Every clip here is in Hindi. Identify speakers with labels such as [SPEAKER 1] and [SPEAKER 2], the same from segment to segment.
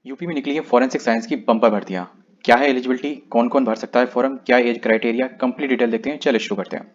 [SPEAKER 1] यूपी में निकली है फॉरेंसिक साइंस की बम्पर भर्तियां। क्या है एलिजिबिलिटी, कौन कौन भर सकता है फॉर्म, क्या एज क्राइटेरिया, कंप्लीट डिटेल देखते हैं। चलिए शुरू करते हैं।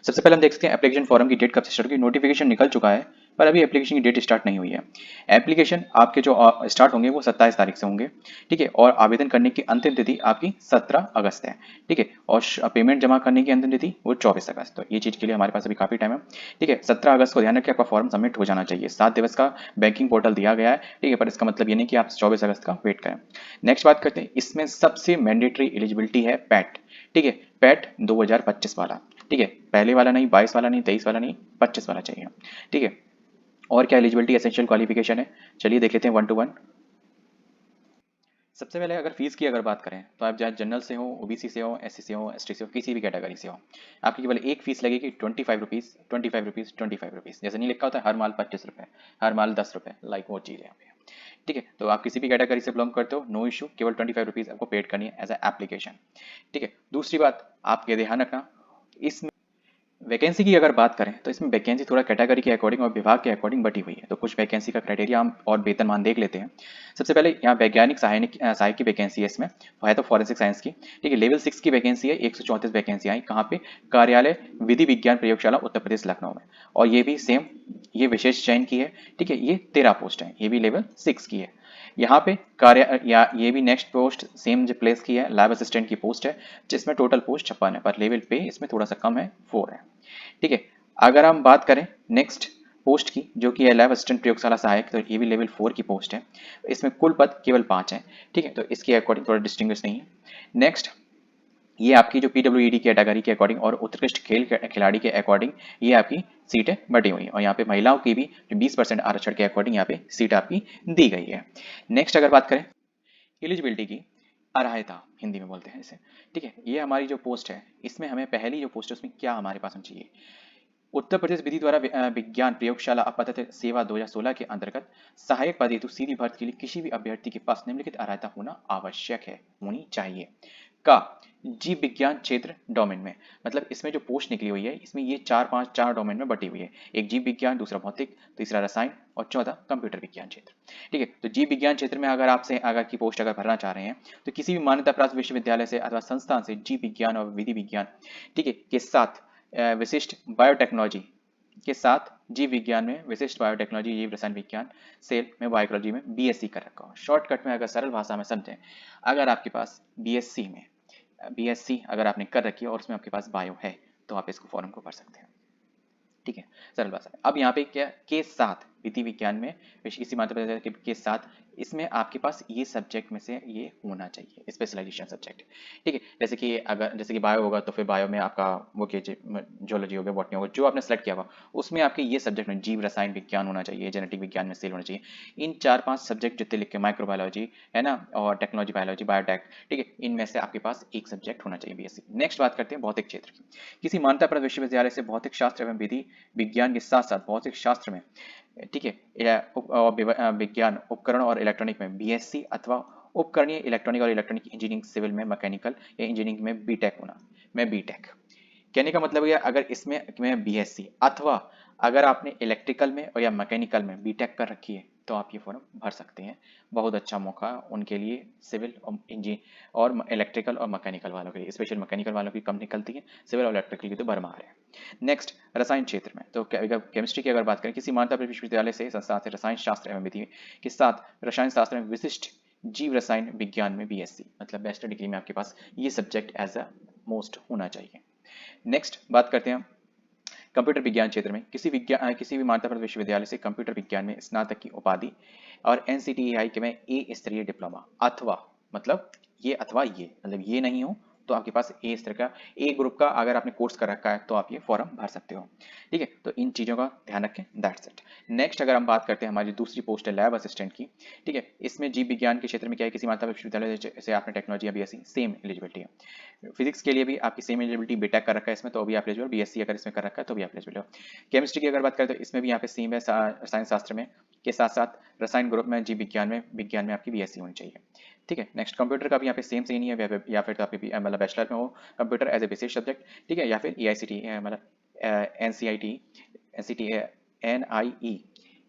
[SPEAKER 1] सबसे पहले हम देख सकते हैं एप्लीकेशन फॉर्म की डेट कब से स्टार्ट होगी। नोटिफिकेशन निकल चुका है पर अभी एप्लीकेशन की डेट स्टार्ट नहीं हुई है। एप्लीकेशन आपके जो स्टार्ट होंगे वो 27 तारीख से होंगे। ठीक है, और आवेदन करने की अंतिम तिथि आपकी 17 अगस्त है। ठीक है, और पेमेंट जमा करने की अंतिम तिथि वो 24 अगस्त। तो ये चीज़ के लिए हमारे पास अभी काफ़ी टाइम है। ठीक है, 17 अगस्त को ध्यान रखिए आपका फॉर्म सबमिट हो जाना चाहिए। 7 दिवस का बैंकिंग पोर्टल दिया गया है। ठीक है, पर इसका मतलब ये नहीं कि आप 24 अगस्त का वेट करें। नेक्स्ट बात करते हैं, इसमें सबसे मैंडेटरी एलिजिबिलिटी है पैट। ठीक है, पैट 2025 वाला। ठीक है, पहले वाला नहीं, 22 वाला नहीं, 23 वाला नहीं, 25 वाला चाहिए। ठीक है, और क्या एलिजिबिलिटी एसेंशियल क्वालिफिकेशन है, चलिए देख लेते हैं वन टू वन। सबसे पहले अगर फीस की अगर बात करें तो आप चाहे जनरल से हो, ओबीसी से हो, एससी से हो, एसटी से हो, किसी भी कैटेगरी से हो, आपकी केवल एक फीस लगेगी 25 रुपीज़, 25 रुपीज़, 25 रुपीज़। जैसे नहीं लिखा होता है हर माल 25 रुपये, हर माल 10 रुपये, लाइक वो चीज़ है यहाँ पे। ठीक है, तो आप किसी भी कैटेगरी से बिलोंग करते हो, नो इशू, केवल 25 रुपीज़ आपको पेड करनी है एज ए एप्लीकेशन। ठीक है, दूसरी बात आप ये ध्यान रखना, इसमें वैकेंसी की अगर बात करें तो इसमें वैकेंसी थोड़ा कैटेगरी के अकॉर्डिंग और विभाग के अकॉर्डिंग बटी हुई है। तो कुछ वैकेंसी का क्राइटेरिया हम और वेतनमान देख लेते हैं। सबसे पहले यहाँ वैज्ञानिक सहायक की वैकेंसी है, इसमें है तो फॉरेंसिक साइंस की। ठीक है, लेवल 6 की वैकेंसी है, 134 वैकेंसी आई कहाँ पे, कार्यालय विधि विज्ञान प्रयोगशाला उत्तर प्रदेश लखनऊ में। और ये भी सेम, ये विशेष चयन की है। ठीक है, ये 13 पोस्ट है, ये भी लेवल 6 की है। यहाँ पे कार्य या ये भी नेक्स्ट पोस्ट सेम जो प्लेस की है, लैब असिस्टेंट की पोस्ट है, जिसमें टोटल पोस्ट 56 है, पर लेवल पे इसमें थोड़ा सा कम है, 4 है। ठीक है, अगर हम बात करें नेक्स्ट पोस्ट की जो कि है लैब असिस्टेंट प्रयोगशाला सहायक, तो ये भी लेवल 4 की पोस्ट है। इसमें कुल पद केवल 5 है। ठीक है, तो इसके अकॉर्डिंग थोड़ा डिस्टिंग्विश नहीं है। नेक्स्ट, ये आपकी जो पीडब्ल्यूईडी कैटेगरी के अकॉर्डिंग और उत्कृष्ट खिलाड़ी के अकॉर्डिंग ये आपकी सीटें बटी हुई हैं, और यहाँ पे महिलाओं की भी जो 20% आरक्षण के अकॉर्डिंग यहाँ पे सीट आपकी दी गई है। नेक्स्ट अगर बात करें एलिजिबिलिटी की, अर्हता हिंदी में बोलते हैं इसे। ठीक है, ये हमारी जो पोस्ट है, इसमें हमें पहली जो पोस्ट है उसमें क्या हमारे पास होनी चाहिए। उत्तर प्रदेश विधि द्वारा विज्ञान प्रयोगशाला आपातत सेवा 2016 के अंतर्गत सहायक पद हेतु सीधी भर्ती के लिए किसी भी अभ्यर्थी के पास निम्नलिखित अर्हता होना आवश्यक है, होनी चाहिए। का जीव विज्ञान क्षेत्र डोमेन में, मतलब इसमें जो पोस्ट निकली हुई है इसमें ये चार डोमेन में बटी हुई है। एक जीव विज्ञान, दूसरा भौतिक, तीसरा रसायन और चौथा कंप्यूटर विज्ञान क्षेत्र। ठीक है, तो जीव विज्ञान क्षेत्र में अगर आपसे अगर की पोस्ट अगर भरना चाह रहे हैं तो किसी भी मान्यता प्राप्त विश्वविद्यालय से अथवा संस्थान से जीव विज्ञान और विधि विज्ञान, ठीक है, के साथ विशिष्ट बायोटेक्नोलॉजी के साथ जीव विज्ञान में विशिष्ट बायोटेक्नोलॉजी, जीव रसायन विज्ञान, सेल में बायोलॉजी में बीएससी कर रखा हो। शॉर्टकट में अगर सरल भाषा में समझें, अगर आपके पास बीएससी में बीएससी अगर आपने कर रखी है और उसमें आपके पास बायो है तो आप इसको फॉर्म को भर सकते हैं। ठीक है, सरल भाषा में। अब यहाँ पे क्या के साथ विधि विज्ञान में इसी मात्रा के साथ इसमें आपके पास ये सब्जेक्ट में से ये होना चाहिए, स्पेशलाइजेशन सब्जेक्ट। ठीक है, जैसे कि अगर जैसे कि बायो होगा तो फिर बायो में आपका वो के जोलॉजी हो गया, बॉटनी होगा, जो आपने सेलेक्ट किया हुआ उसमें आपके ये सब्जेक्ट में जीव रसायन विज्ञान होना चाहिए, जेनेटिक विज्ञान में सेल होना चाहिए। इन 4-5 सब्जेक्ट जितने लिखे, माइक्रोबायोलॉजी है ना, और टेक्नोलॉजी बायोलॉजी बायोटेक, ठीक है, इनमें से आपके पास एक सब्जेक्ट होना चाहिए बीएससी। नेक्स्ट बात करते हैं भौतिक क्षेत्र की। किसी मान्यता प्राप्त विश्वविद्यालय से भौतिक शास्त्र एवं विधि विज्ञान के साथ साथ भौतिक शास्त्र में, ठीक है, विज्ञान उपकरण और इलेक्ट्रॉनिक में बीएससी अथवा उपकरणीय इलेक्ट्रॉनिक और इलेक्ट्रॉनिक इंजीनियरिंग, सिविल में मैकेनिकल या इंजीनियरिंग में बीटेक होना। मैं बीटेक कहने का मतलब ये, अगर इसमें में बीएससी अथवा अगर आपने इलेक्ट्रिकल में और या मैकेनिकल में बीटेक कर रखी है तो आप ये फॉर्म भर सकते हैं। बहुत अच्छा मौका उनके लिए, सिविल और इंजीनियर और इलेक्ट्रिकल और मैकेनिकल वालों के लिए। स्पेशल मैकेनिकल वालों की कम निकलती है, सिविल और इलेक्ट्रिकल की तो भरमार है। नेक्स्ट, रसायन क्षेत्र में तो केमिस्ट्री की अगर बात करें, किसी मान्यता प्राप्त विश्वविद्यालय से संस्थान से रसायन शास्त्र एवं विधि के साथ रसायन शास्त्र में विशिष्ट जीव रसायन विज्ञान में बीएससी, मतलब बैचलर डिग्री में आपके पास ये सब्जेक्ट एज अ मोस्ट होना चाहिए। नेक्स्ट बात करते हैं कंप्यूटर विज्ञान क्षेत्र में, किसी भी मान्यता प्राप्त विश्वविद्यालय से कंप्यूटर विज्ञान में स्नातक की उपाधि और एनसीटीई के में ए स्तरीय डिप्लोमा अथवा, मतलब ये अथवा ये, मतलब ये नहीं हो तो आपके पास ए स्तर का, ए ग्रुप का अगर आपने कोर्स कर रखा है तो आप ये फॉर्म भर सकते हो। ठीक है, तो इन चीज़ों का ध्यान रखें, दैट्स इट। नेक्स्ट अगर हम बात करते हैं हमारी दूसरी पोस्ट है लैब असिस्टेंट की। ठीक है, इसमें जीव विज्ञान के क्षेत्र में क्या है, किसी मान्यता प्राप्त विश्वविद्यालय से आपने टेक्नोलॉजी या बीएससी, सेम एलिजिबिलिटी है। फिजिक्स के लिए भी आपकी सेम एलिजिबिलिटी, बीटेक कर रखा है इसमें तो भी आप एलिजिबल, बीएससी अगर इसमें कर रखा है तो भी आप एलिजिबल हो। केमिस्ट्री की अगर बात करें तो इसमें भी यहाँ पे सेम है, रसायन शास्त्र में के साथ साथ रसायन ग्रुप में, जीव विज्ञान में आपकी बीएससी होनी चाहिए। ठीक है, नेक्स्ट कंप्यूटर का भी यहाँ पे सेम से ही नहीं है, या फिर तो आपकी मतलब बैचलर में हो कंप्यूटर एज ए विशेष सब्जेक्ट, ठीक है, या फिर EICT मतलब NCIT, NCT, NIE,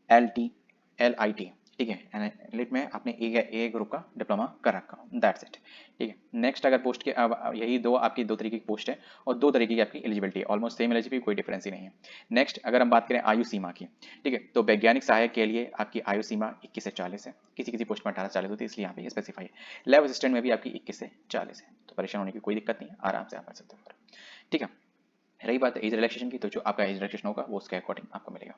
[SPEAKER 1] LT, LIT, ठीक है, एनालिट में आपने ए ग्रुप का डिप्लोमा कर रखा हो, दैट्स इट। ठीक है, नेक्स्ट अगर पोस्ट के अब यही दो आपकी दो तरीके की पोस्ट है और दो तरीके की आपकी एलिजिबिलिटी, ऑलमोस्ट सेम एलिजिबिलिटी, कोई डिफरेंस ही नहीं है। नेक्स्ट अगर हम बात करें आयु सीमा की, ठीक है, तो वैज्ञानिक सहायक के लिए आपकी आयु सीमा 21 से 40 है, किसी किसी पोस्ट में 18 से 40 होती है, इसलिए यहाँ पे स्पेसिफाई है। लैब असिस्टेंट में भी आपकी 21 से 40 है, तो परेशान होने की कोई दिक्कत नहीं है, आराम से आप कर सकते हो। ठीक है, रही बात एज रिलैक्सेशन की, तो जो आपका एज रिलैक्सेशन होगा वो उसके अकॉर्डिंग आपको मिलेगा।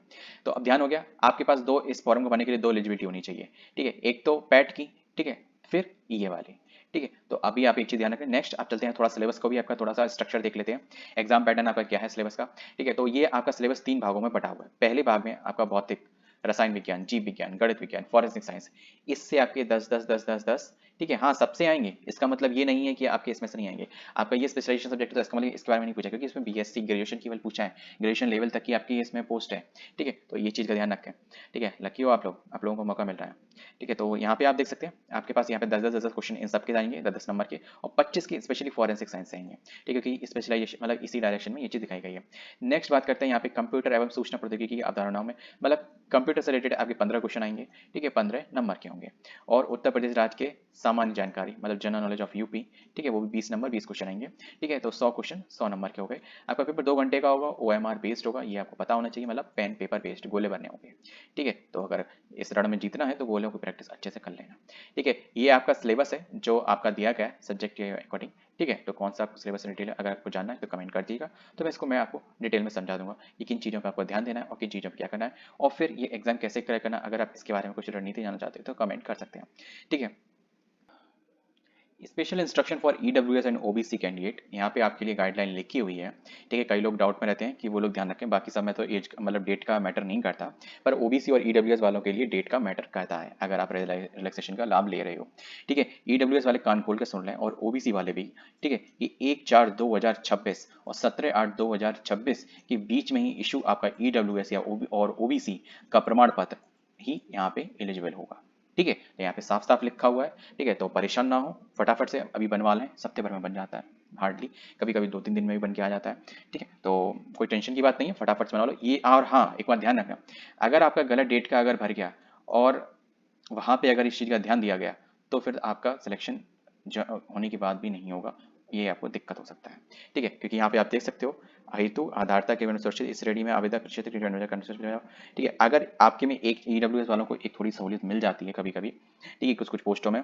[SPEAKER 1] तो अब ध्यान हो गया, आपके पास दो इस फॉर्म को भरने के लिए दो एलिजिबिलिटी होनी चाहिए। ठीक है, एक तो पैट की, ठीक है, फिर ये वाली। ठीक है, तो अभी आप एक चीज ध्यान रखें। नेक्स्ट आप चलते हैं थोड़ा सिलेबस को भी आपका थोड़ा सा स्ट्रक्चर देख लेते हैं, एग्जाम पैटर्न आपका क्या है सिलेबस का। ठीक है, तो ये आपका सिलेबस 3 भागों में बटा हुआ है। पहले भाग में आपका भौतिक, रसायन विज्ञान, जीव विज्ञान, गणित विज्ञान, फॉरेंसिक साइंस, इससे आपके 10 10 10 10 10। ठीक है, हाँ सबसे आएंगे, इसका मतलब ये नहीं है कि आपके इसमें से नहीं आएंगे। आपका ये स्पेशलाइजेशन सब्जेक्ट है तो इसका मतलब इसके बारे में नहीं पूछा, क्योंकि इसमें बीएससी ग्रेजुएशन केवल पूछा है, ग्रेजुएशन लेवल तक की आपकी इसमें पोस्ट है। ठीक है, तो ये चीज़ का ध्यान रखें। ठीक है, लकी हो आप लोगों को मौका मिल रहा है। ठीक है, तो यहाँ पे आप देख सकते हैं आपके पास यहाँ पे 10 क्वेश्चन इन सबके आएंगे, 10 नंबर के, और 25 के स्पेशली फॉरेंसिक साइंस से आएंगे। ठीक है, क्योंकि स्पेशलाइजेशन मतलब इसी डायरेक्शन में ये चीज़ दिखाई गई है। नेक्स्ट बात करते हैं यहाँ पे कंप्यूटर एवं सूचना प्रौद्योगिकी की अवधारणाओं में, मतलब कंप्यूटर से रिलेटेड आपके 15 क्वेश्चन आएंगे। ठीक है, 15 नंबर के होंगे। और उत्तर प्रदेश राज्य के सामान्य जानकारी मतलब जनरल नॉलेज ऑफ यूपी, ठीक है, वो भी 20 नंबर 20 क्वेश्चन आएंगे। ठीक है, तो 100 क्वेश्चन 100 नंबर के हो गए। आपका पेपर 2 घंटे का होगा, ओएमआर बेस्ड होगा, ये आपको पता होना चाहिए, मतलब पेन पेपर बेस्ड गोले भरने होंगे। ठीक है, तो अगर इस रण में जीतना है तो गोलों की प्रैक्टिस अच्छे से कर लेना। ठीक है, ये आपका सिलेबस है जो आपका दिया गया है सब्जेक्ट के अकॉर्डिंग। ठीक है, तो कौन सा आपको सिलेबस डिटेल है, अगर आपको जानना है तो कमेंट कर दीजिएगा, तो मैं आपको डिटेल में समझा दूंगा कि किन चीज़ों का आपको ध्यान देना है और किन चीज़ों पर क्या करना है, और फिर ये एग्जाम कैसे क्रैक करना है। अगर आप इसके बारे में कुछ रणनीति जानना चाहते हो तो कमेंट कर सकते हैं। ठीक है, special instruction for EWS and OBC candidate, यहाँ पे आपके लिए गाइडलाइन लिखी हुई है। ठीक है, कई लोग डाउट में रहते हैं कि वो लोग ध्यान रखें, बाकी सब में तो एज मतलब डेट का मैटर नहीं करता, पर ओबीसी और ईडब्ल्यूएस वालों के लिए डेट का मैटर करता है अगर आप रिलैक्सेशन का लाभ ले रहे हो। ठीक है, ईडब्ल्यूएस वाले कान खोल के सुन लें, और ओबीसी वाले भी। ठीक है, कि 1/4/2026 और 17/8/2026 के बीच में ही इशू आपका ईडब्ल्यूएस या और ओबीसी का प्रमाण पत्र ही यहाँ पे एलिजिबल होगा। ठीक है, तो यहाँ पे साफ साफ लिखा हुआ है। ठीक है, तो परेशान ना हो, फटाफट से अभी बनवा लें, हफ्ते भर में बन जाता है, हार्डली कभी कभी 2-3 दिन में भी बन के आ जाता है। ठीक है, तो कोई टेंशन की बात नहीं है, फटाफट से बना लो ये। और हाँ, एक बात ध्यान रखना, अगर आपका गलत डेट का अगर भर गया और वहां पे अगर इस चीज़ का ध्यान दिया गया तो फिर आपका सिलेक्शन होने के बाद भी नहीं होगा, ये आपको दिक्कत हो सकता है। ठीक है, क्योंकि यहाँ पे आप देख सकते हो, हेतु आधारता के सुरक्षित इस श्रेणी में आवेदक क्षेत्र की। ठीक है, अगर आपके में एक ईडब्ल्यूएस वालों को एक थोड़ी सहूलियत मिल जाती है कभी कभी, ठीक है, कुछ कुछ पोस्टों में,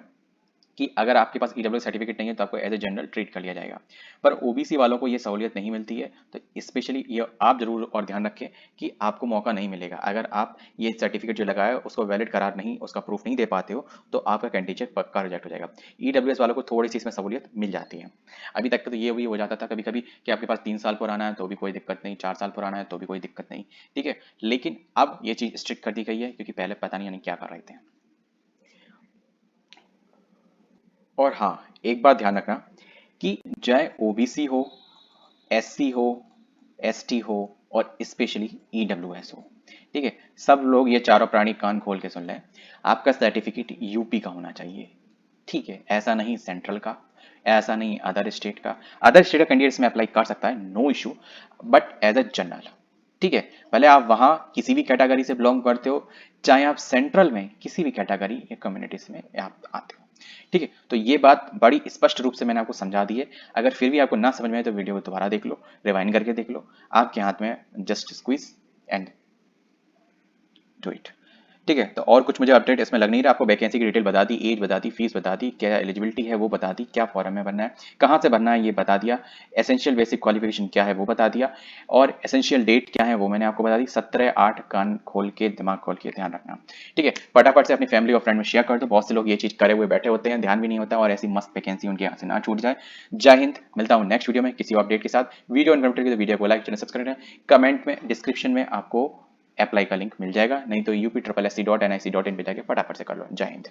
[SPEAKER 1] कि अगर आपके पास ईडब्ल्यूएस सर्टिफिकेट नहीं है तो आपको एज ए जनरल ट्रीट कर लिया जाएगा, पर ओबीसी वालों को ये सहूलियत नहीं मिलती है। तो स्पेशली ये आप जरूर और ध्यान रखें कि आपको मौका नहीं मिलेगा, अगर आप ये सर्टिफिकेट जो लगाया है उसको वैलिड करार नहीं, उसका प्रूफ नहीं दे पाते हो, तो आपका कैंडिडेट पक्का रिजेक्ट हो जाएगा। ईडब्ल्यूएस वालों को थोड़ी सी इसमें सहूलियत मिल जाती है। अभी तक तो ये भी हो जाता था कभी कभी कि आपके पास 3 साल पुराना है तो भी कोई दिक्कत नहीं, 4 साल पुराना है तो भी कोई दिक्कत नहीं। ठीक है, लेकिन अब ये चीज़ स्ट्रिक्ट कर दी गई है, क्योंकि पहले पता नहीं क्या कर रहे थे। और हाँ, एक बात ध्यान रखना कि चाहे ओबीसी हो, एससी हो, एसटी हो, और स्पेशली ईडब्ल्यूएस हो, ठीक है, सब लोग ये चारों प्राणी कान खोल के सुन लें, आपका सर्टिफिकेट यूपी का होना चाहिए। ठीक है, ऐसा नहीं सेंट्रल का, ऐसा नहीं अदर स्टेट का। अदर स्टेट का कैंडिडेट इसमें अप्लाई कर सकता है, no issue, but as a general. ठीक है, भले आप वहां किसी भी कैटेगरी से बिलोंग करते हो, चाहे आप सेंट्रल में किसी भी कैटेगरी या कम्युनिटीज में आप आते हो। ठीक है, तो ये बात बड़ी स्पष्ट रूप से मैंने आपको समझा दी है। अगर फिर भी आपको ना समझ में आए तो वीडियो को दोबारा देख लो, रिवाइंड करके देख लो, आपके हाथ में just squeeze and do it. ठीक है, तो और कुछ मुझे अपडेट इसमें लग नहीं रहा। आपको वैकेंसी की डिटेल बता दी, एज बता दी, फीस बता दी, क्या एलिजिबिलिटी है वो बता दी, क्या फॉर्म में भरना है, कहाँ से भरना है ये बता दिया, एसेंशियल बेसिक क्वालिफिकेशन क्या है वो बता दिया, और एसेंशियल डेट क्या है वो मैंने आपको बता दी। 17/8 कान खोल के दिमाग खोल के ध्यान रखना। ठीक है, फटाफट से अपनी फैमिली और फ्रेंड में शेयर कर दो, बहुत से लोग ये चीज करे हुए बैठे होते हैं, ध्यान भी नहीं होता, और ऐसी मस्त वैकेंसी उनके यहाँ से ना छूट जाए। जय हिंद, मिलता हूँ नेक्स्ट वीडियो में किसी अपडेट के साथ। वीडियो इन्फॉर्मेटिव की तो वीडियो को लाइक, चैनल सब्सक्राइब करें, कमेंट में डिस्क्रिप्शन में आपको अप्लाई का लिंक मिल जाएगा, नहीं तो upsc.nic.in पे जाके फटाफट से कर लो। जय हिंद।